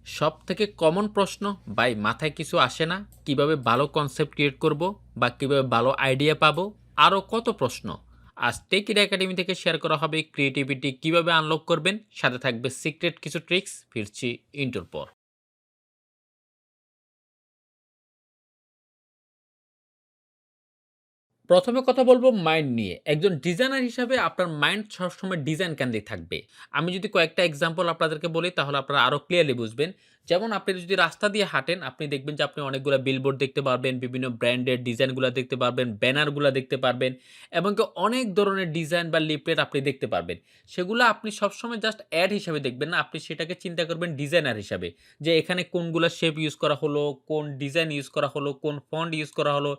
সবথেকে কমন প্রশ্ন ভাই মাথায় কিছু আসে না, কিভাবে ভালো কনসেপ্ট ক্রিয়েট করব বা কিভাবে ভালো আইডিয়া পাবো, আরও কত প্রশ্ন। আজ টেক ইট একাডেমি থেকে শেয়ার করা হবে ক্রিয়েটিভিটি কিভাবে আনলক করবেন, সাথে থাকবে সিক্রেট কিছু ট্রিক্স। ফিরছি ইন্টোর পর। প্রথমে কথা বলব মাইন্ড নিয়ে। একজন ডিজাইনার হিসাবে আপনার মাইন্ড সবসময় ডিজাইন কেন্দ্রিক থাকবে। আমি যদি কয়েকটা এক্সাম্পল আপনাদেরকে বলি তাহলে আপনারা আরো ক্লিয়ারলি বুঝবেন। যেমন আপনি যদি রাস্তা দিয়ে হাঁটেন, আপনি দেখবেন যে আপনি অনেকগুলা বিলবোর্ড দেখতে পারবেন, বিভিন্ন ব্র্যান্ডের ডিজাইনগুলা দেখতে পারবেন, ব্যানারগুলা দেখতে পারবেন এবং অনেক ধরনের ডিজাইন বা লিফলেট আপনি দেখতে পারবেন। সেগুলা আপনি সবসময় জাস্ট অ্যাড হিসাবে দেখবেন না, আপনি সেটাকে চিন্তা করবেন ডিজাইনার হিসাবে। যে এখানে কোনগুলা শেপ ইউজ করা হলো, কোন ডিজাইন ইউজ করা হলো, কোন ফন্ট ইউজ করা হলো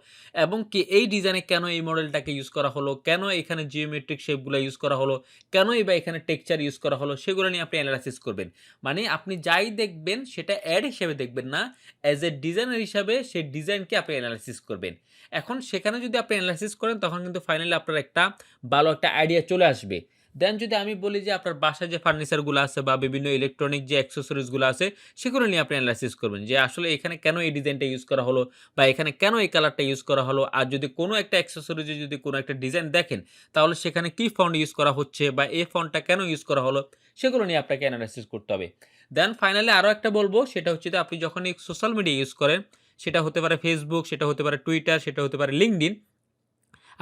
এবং কি এই ডিজাইনে কেন এই মডেলটাকে ইউজ করা হলো, কেন এখানে জিওমেট্রিক শেপগুলা ইউজ করা হলো, কেনই বা এখানে টেক্সচার ইউজ করা হলো, সেগুলো নিয়ে আপনি এনালাইসিস করবেন। মানে আপনি যাই দেখবেন সেটা অ্যাড হিসেবে দেখবেন না, অ্যাজ এ ডিজাইনার হিসাবে সেই ডিজাইনকে আপনি এনালাইসিস করবেন। এখন সেখানে যদি আপনি এনালাইসিস করেন তখন কিন্তু ফাইনালি আপনার একটা ভালো একটা আইডিয়া চলে আসবে। দেন যদি আমি বলি যে আপনার বাসায় যে ফার্নিচারগুলো আছে বা বিভিন্ন ইলেকট্রনিক যে অ্যাক্সেসরিজগুলো আছে সেগুলো নিয়ে আপনি এনালাইসিস করবেন যে আসলে এখানে কেন এই ডিজাইনটা ইউজ করা হলো বা এখানে কেন এই কালারটা ইউজ করা হলো। আর যদি কোনো একটা অ্যাক্সেসরিজে যদি কোনো একটা ডিজাইন দেখেন তাহলে সেখানে কি ফন্ট ইউজ করা হচ্ছে বা এই ফন্টটা কেন ইউজ করা হলো, সেগুলো নিয়ে আপনাকে এনালাইসিস করতে হবে। দেন ফাইনালি আরো একটা বলবো, সেটা হচ্ছে যে আপনি যখনই সোশ্যাল মিডিয়া ইউজ করেন, সেটা হতে পারে ফেসবুক, সেটা হতে পারে টুইটার, সেটা হতে পারে লিঙ্কডইন,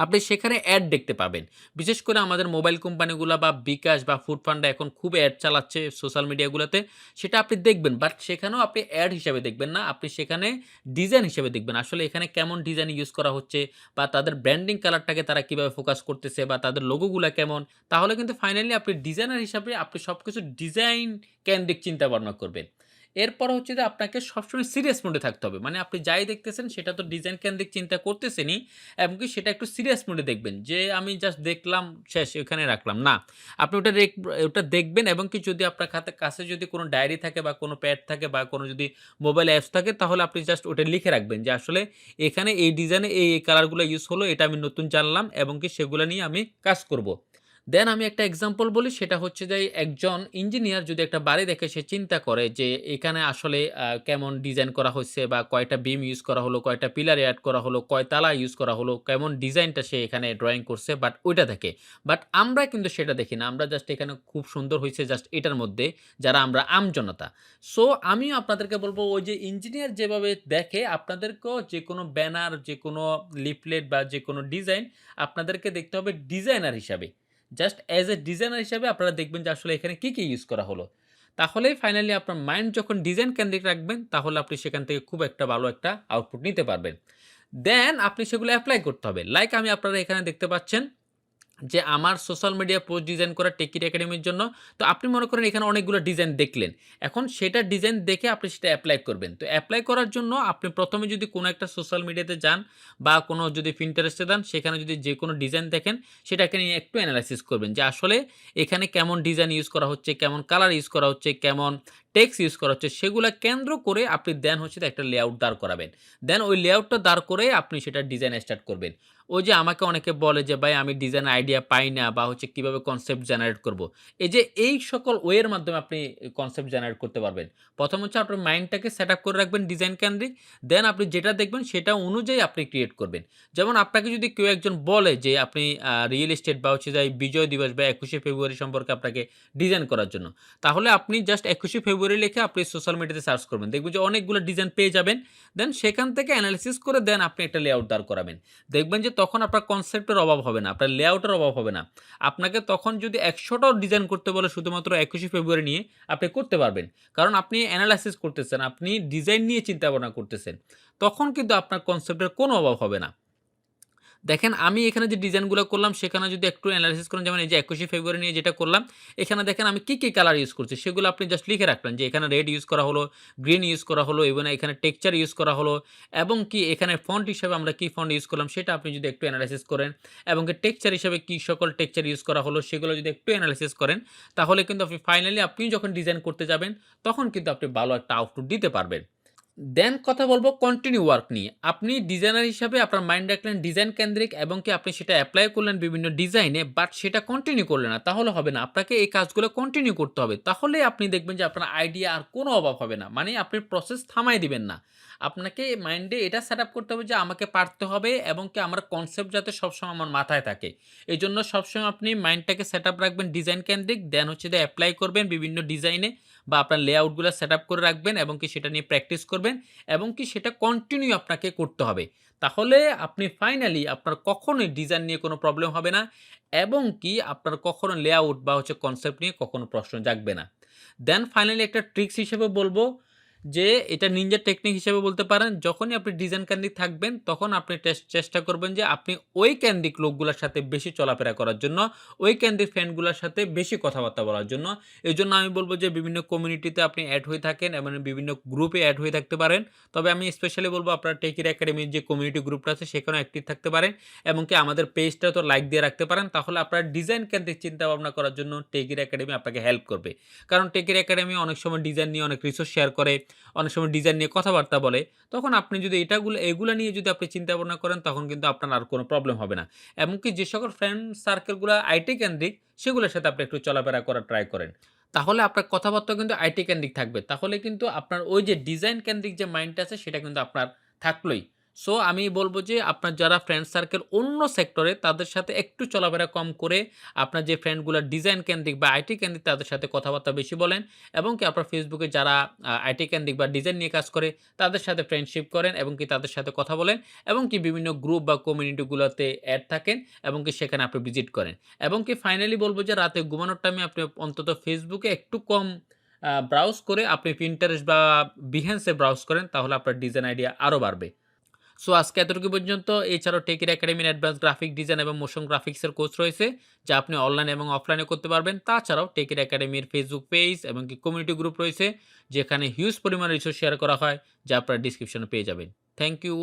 আপনি সেখানে অ্যাড দেখতে পাবেন। বিশেষ করে আমাদের মোবাইল কোম্পানিগুলা বা বিকাশ বা ফুড পান্ডা এখন খুব অ্যাড চালাচ্ছে সোশ্যাল মিডিয়াগুলোতে। সেটা আপনি দেখবেন, বাট সেখানেও আপনি অ্যাড হিসাবে দেখবেন না। আপনি সেখানে ডিজাইন হিসেবে দেখবেন। আসলে এখানে কেমন ডিজাইন ইউজ করা হচ্ছে বা তাদের ব্র্যান্ডিং কালারটাকে তারা কিভাবে ফোকাস করতেছে বা তাদের লোগোগুলা কেমন। তাহলে কিন্তু ফাইনালি আপনি ডিজাইনার হিসাবে আপনি সবকিছু ডিজাইন কেন্দ্রিক চিন্তা ভাবনা করবেন। এরপর হচ্ছে যে আপনাকে সবসময় সিরিয়াস মোডে থাকতে হবে। মানে আপনি যাই দেখতেছেন সেটা তো ডিজাইন কেন্দ্রিক চিন্তা করতেছেনই, এমনকি সেটা একটু সিরিয়াস মোডে দেখবেন। যে আমি জাস্ট দেখলাম, শেষ ওখানে রাখলাম। না, আপনি ওটা দেখবেন এবং কি যদি আপনার কাছে যদি কোনো ডায়েরি থাকে বা কোনো প্যাড থাকে বা কোনো যদি মোবাইল অ্যাপস থাকে তাহলে আপনি জাস্ট ওটা লিখে রাখবেন যে আসলে এখানে এই ডিজাইনে এই কালারগুলো ইউজ হলো, এটা আমি নতুন জানলাম এবং কি সেগুলো নিয়ে আমি কাজ করব। দেন আমি একটা এক্সাম্পল বলি, সেটা হচ্ছে যে একজন ইঞ্জিনিয়ার যদি একটা বাড়ি দেখে সে চিন্তা করে যে এখানে আসলে কেমন ডিজাইন করা হয়েছে বা কয়টা বিম ইউজ করা হলো, কয়টা পিলার অ্যাড করা হলো, কয় তালা ইউজ করা হলো, কেমন ডিজাইনটা সে এখানে ড্রয়িং করছে, বাট ওইটা দেখে। বাট আমরা কিন্তু সেটা দেখি না, আমরা জাস্ট এখানে খুব সুন্দর হয়েছে জাস্ট এটার মধ্যে, যারা আমরা আমজনতা। সো আমিও আপনাদেরকে বলবো ওই যে ইঞ্জিনিয়ার যেভাবে দেখে আপনাদেরকেও যে কোনো ব্যানার, যে কোনো লিফলেট বা যে কোনো ডিজাইন আপনাদেরকে দেখতে হবে ডিজাইনার হিসাবে। জাস্ট অ্যাজ এ ডিজাইনার হিসাবে আপনারা দেখবেন যে আসলে এখানে কি ইউজ করা হলো। তাহলেই ফাইনালি আপনার মাইন্ড যখন ডিজাইন কেন্দ্রিক রাখবেন তাহলে আপনি সেখান থেকে খুব একটা ভালো একটা আউটপুট নিতে পারবেন। দেন আপনি সেগুলো এপ্লাই করতে হবে। লাইক আমি আপনারা এখানে দেখতে পাচ্ছেন যে আমার সোশ্যাল মিডিয়া পোস্ট ডিজাইন করা টেক ইট একাডেমির জন্য। তো আপনি মনে করেন এখানে অনেকগুলো ডিজাইন দেখলেন। এখন সেটা ডিজাইন দেখে আপনি সেটা এপ্লাই করবেন। তো এপ্লাই করার জন্য আপনি ১ম এ যদি কোনো একটা সোশ্যাল মিডিয়াতে যান বা কোনো যদি Pinterest এ যান, সেখানে যদি যেকোনো ডিজাইন দেখেন সেটাকে নিয়ে একটু এনালাইসিস করবেন যে আসলে এখানে কেমন ডিজাইন ইউজ করা হচ্ছে, কেমন কালার ইউজ করা হচ্ছে, কেমন টেক্সট ইউজ করা হচ্ছে, সেগুলা কেন্দ্র করে আপনি দেন হচ্ছে যে একটা লেআউট দাঁড় করাবেন। দেন ওই লেআউটটা দাঁড় করে আপনি সেটা ডিজাইন স্টার্ট করবেন। ওই যে আমাকে অনেকে বলে যে ভাই আমি ডিজাইন আইডিয়া পাই না বা হচ্ছে কিভাবে কনসেপ্ট জেনারেট করব। এই যে এই সকল ওয়ের মাধ্যমে আপনি কনসেপ্ট জেনারেট করতে পারবেন। প্রথম হচ্ছে আপনার মাইন্ডটাকে সেট আপ করে রাখবেন ডিজাইন কেন্দ্রিক। দেন আপনি যেটা দেখবেন সেটা অনুযায়ী আপনি ক্রিয়েট করবেন। যেমন আপনাকে যদি কেউ একজন বলে যে আপনি রিয়েল এস্টেট বা হচ্ছে যে বিজয় দিবস বা ২১শে ফেব্রুয়ারি সম্পর্কে আপনাকে ডিজাইন করার জন্য। তাহলে আপনি জাস্ট ২১শে ফেব্রুয়ারি লিখে আপনি সোশ্যাল মিডিয়াতে সার্চ করবেন। দেখবেন যে অনেকগুলো ডিজাইন পেয়ে যাবেন। দেন সেখান থেকে এনালাইসিস করে দেন আপনি একটা লেআউট দাঁড় করাবেন। দেখবেন যে তখন আপনার কনসেপ্টের অভাব হবে না, আপনার লেআউটের অভাব হবে না। আপনাকে তখন যদি ১০০টাও ডিজাইন করতে বলে শুধুমাত্র ২১শে ফেব্রুয়ারি নিয়ে, আপনি করতে পারবেন। কারণ আপনি এনালাইসিস করতেছেন, আপনি ডিজাইন নিয়ে চিন্তা ভাবনা করতেছেন। তখন কিন্তু আপনার কনসেপ্টের কোনো অভাব হবে না। দেখেন আমি এখানে যে ডিজাইনগুলো করলাম সেখানে যদি একটু এনালাইসিস করেন, যেমন এই যে ২১শে ফেব্রুয়ারি নিয়ে যেটা করলাম, এখানে দেখেন আমি কি কালার ইউজ করছি সেগুলো আপনি জাস্ট লিখে রাখলেন যে এখানে রেড ইউজ করা হলো, গ্রিন ইউজ করা হলো এবং এখানে টেক্সচার ইউজ করা হলো এবং কি এখানে ফন্ট হিসাবে আমরা কি ফন্ট ইউজ করলাম সেটা আপনি যদি একটু এনালাইসিস করেন এবং কি টেক্সচার হিসাবে কি সকল টেক্সচার ইউজ করা হলো সেগুলো যদি একটু এনালাইসিস করেন, তাহলে কিন্তু আপনি ফাইনালি আপনি যখন ডিজাইন করতে যাবেন তখন কিন্তু আপনি ভালো একটা আউটপুট দিতে পারবেন। দেন কথা বলব কন্টিনিউ ওয়ার্ক নিয়ে। আপনি ডিজাইনার হিসাবে আপনার মাইন্ড রাখলেন ডিজাইন কেন্দ্রিক এবং কি আপনি সেটা এপ্লাই করলেন বিভিন্ন ডিজাইনে, বাট সেটা কন্টিনিউ করলেন না। তাহলে হবে না। আপনাকে এই কাজগুলো কন্টিনিউ করতে হবে। তাহলে আপনি দেখবেন যে আপনার আইডিয়া আর কোনো অভাব হবে না। মানে আপনি প্রসেস থামায় দিবেন না। আপনাকে মাইন্ডে এটা সেটআপ করতে হবে যে আমাকে পারতে হবে এবং কি আমার কনসেপ্ট যাতে সবসময় আমার মাথায় থাকে। এজন্য সবসময় আপনি মাইন্ডটাকে সেটআপ রাখবেন ডিজাইন কেন্দ্রিক। দেন হচ্ছে যে এপ্লাই করবেন বিভিন্ন ডিজাইনে বা আপনার লেআউটগুলো সেটআপ করে রাখবেন এবং কি সেটা নিয়ে প্র্যাকটিস করবেন এবং কি সেটা কন্টিনিউ আপনাকে করতে হবে। তাহলে আপনি ফাইনালি আপনার কখনোই ডিজাইন নিয়ে কোনো প্রবলেম হবে না এবং কি আপনার কখনো লেআউট বা হচ্ছে কনসেপ্ট নিয়ে কখনো প্রশ্ন জাগবে না। দেন ফাইনালি একটা ট্রিক্স হিসেবে বলব যে এটা নিনজা টেকনিক হিসেবে বলতে পারেন। যখনই আপনি ডিজাইন কেন্দ্রিক থাকবেন তখন আপনি চেষ্টা করবেন যে আপনি ওই কেন্দ্রিক লোকগুলোর সাথে বেশি চলাফেরা করার জন্য, ওই কেন্দ্রিক ফ্রেন্ডগুলোর সাথে বেশি কথাবার্তা বলার জন্য। এজন্য আমি বলব যে বিভিন্ন কমিউনিটিতে আপনি এড হয়ে থাকেন এবং বিভিন্ন গ্রুপে এড হয়ে থাকতে পারেন। তবে আমি স্পেশালি বলব আপনার টেকের একাডেমির যে কমিউনিটি গ্রুপটা আছে সেখানেও অ্যাক্টিভ থাকতে পারেন এবং কি আমাদের পেজটা তো লাইক দিয়ে রাখতে পারেন। তাহলে আপনার ডিজাইন কেন্দ্রিক চিন্তাভাবনা করার জন্য টেকের একাডেমি আপনাকে হেল্প করবে। কারণ টেকের একাডেমি অনেক সময় ডিজাইন নিয়ে অনেক রিসোর্স শেয়ার করে, অনেক সময় ডিজাইন নিয়ে কথাবার্তা বলে। তখন আপনি যদি এগুলা নিয়ে যদি আপনি চিন্তা ভাবনা করেন তখন কিন্তু আপনার আর কোনো প্রবলেম হবে না। এমনকি যে সকল ফ্রেন্ড সার্কেলগুলা আইটি কেন্দ্রিক সেগুলোর সাথে আপনি একটু চলাফেরা করার ট্রাই করেন। তাহলে আপনার কথাবার্তা কিন্তু আইটি কেন্দ্রিক থাকবে। তাহলে কিন্তু আপনার ওই যে ডিজাইন কেন্দ্রিক যে মাইন্ডটা আছে সেটা কিন্তু আপনার থাকলোই। সো আমি বলব যে আপনার যারা ফ্রেন্ড সার্কেল অন্য সেক্টরে তাদের সাথে একটু চলাফেরা কম করে আপনার যে ফ্রেন্ডগুলা ডিজাইন কেন্দ্রিক বা আইটি কেন্দ্রিক তাদের সাথে কথাবার্তা বেশি বলেন এবং কি আপনার ফেসবুকে যারা আইটি কেন্দ্রিক বা ডিজাইন নিয়ে কাজ করে তাদের সাথে ফ্রেন্ডশিপ করেন এবং কি তাদের সাথে কথা বলেন এবং কি বিভিন্ন গ্রুপ বা কমিউনিটিগুলোতে অ্যাড থাকেন এবং কি সেখানে আপনি ভিজিট করেন এবং কি ফাইনালি বলব যে রাতে ঘুমানোর টাইমে আপনি অন্তত ফেসবুকে একটু কম ব্রাউজ করে আপনি Pinterest বা Behance এ ব্রাউজ করেন তাহলে আপনার ডিজাইন আইডিয়া আরো বাড়বে। সো আজকে এতটুকু পর্যন্ত। এছাড়াও টেকের একাডেমির অ্যাডভান্স গ্রাফিক ডিজাইন এবং মোশন গ্রাফিক্সের কোর্স রয়েছে যা আপনি অনলাইন এবং অফলাইনে করতে পারবেন। তাছাড়াও টেকের একাডেমির ফেসবুক পেজ এবং কি কমিউনিটি গ্রুপ রয়েছে যেখানে হিউজ পরিমাণে রিসোর্স শেয়ার করা হয় যা আপনারা ডিসক্রিপশনে পেয়ে যাবেন। Thank you.